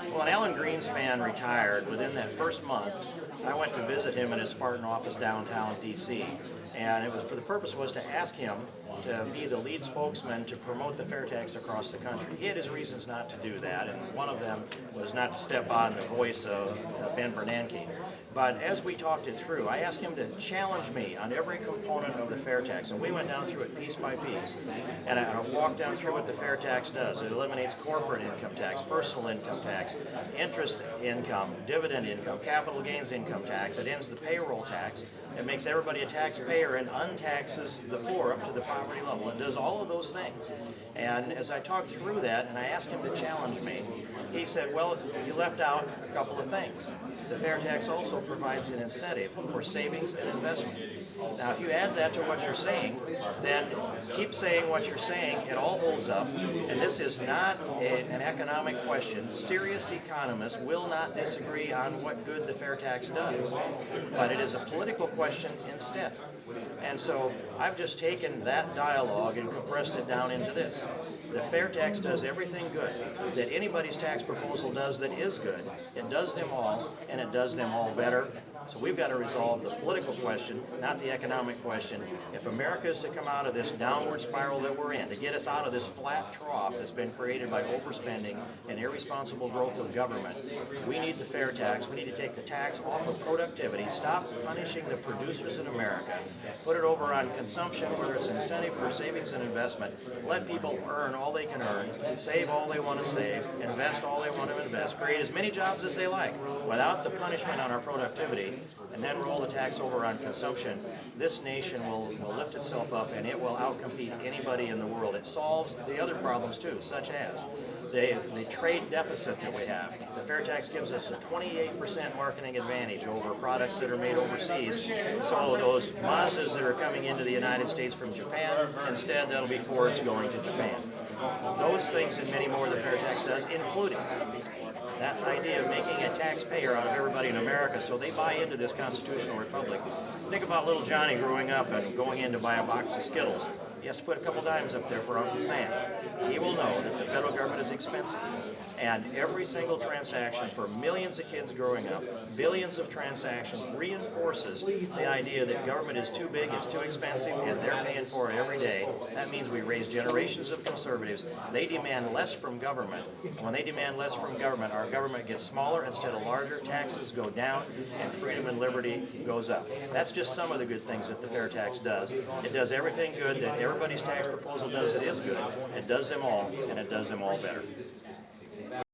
Well, when Alan Greenspan retired, within that first month, I went to visit him in his Spartan office downtown D.C. And it was for the purpose was to ask him to be the lead spokesman to promote the fair tax across the country. He had his reasons not to do that, and one of them was not to step on the voice of Ben Bernanke. But as we talked it through, I asked him to challenge me on every component of the fair tax. And we went down through it piece by piece. And I walked down through what the fair tax does. It eliminates corporate income tax, personal income tax, interest income, dividend income, capital gains income tax. It ends the payroll tax. It makes everybody a taxpayer and untaxes the poor up to the poverty level. It does all of those things. And as I talked through that and I asked him to challenge me, he said, well, you left out a couple of things. The fair tax also provides an incentive for savings and investment. Now, if you add that to what you're saying, then keep saying what you're saying. It all holds up. And this is not an economic question. Serious economists will not disagree on what good the fair tax does. But it is a political question instead. And so I've just taken that dialogue and compressed it down into this. The fair tax does everything good that anybody's tax proposal does that is good. It does them all, and it does them all better. So we've got to resolve the political question, not the economic question. If America is to come out of this downward spiral that we're in, to get us out of this flat trough that's been created by overspending and irresponsible growth of government, we need the fair tax. We need to take the tax off of productivity, stop punishing the producers in America, put it over on consumption, whether it's incentive for savings and investment. Let people earn all they can earn, save all they want to save, invest all they want to invest, create as many jobs as they like without the punishment on our productivity, and then roll the tax over on consumption. This nation will lift itself up and it will outcompete anybody in the world. It solves the other problems too, such as the trade deficit that we have. The fair tax gives us a 28% marketing advantage over products that are made overseas. So those Mazdas that are coming into the United States from Japan, instead that'll be Fords going to Japan. Those things and many more the fair tax does, including that idea of making a taxpayer out of everybody in America so they buy into this constitutional republic. Think about little Johnny growing up and going in to buy a box of Skittles. He has to put a couple dimes up there for Uncle Sam. He will know that the federal government is expensive. And every single transaction for millions of kids growing up, billions of transactions, reinforces the idea that government is too big, it's too expensive, and they're paying for it every day. That means we raise generations of conservatives. They demand less from government. When they demand less from government, our government gets smaller instead of larger, taxes go down, and freedom and liberty goes up. That's just some of the good things that the fair tax does. It does everything good that everybody's tax proposal does that is good. It does them all, and it does them all better.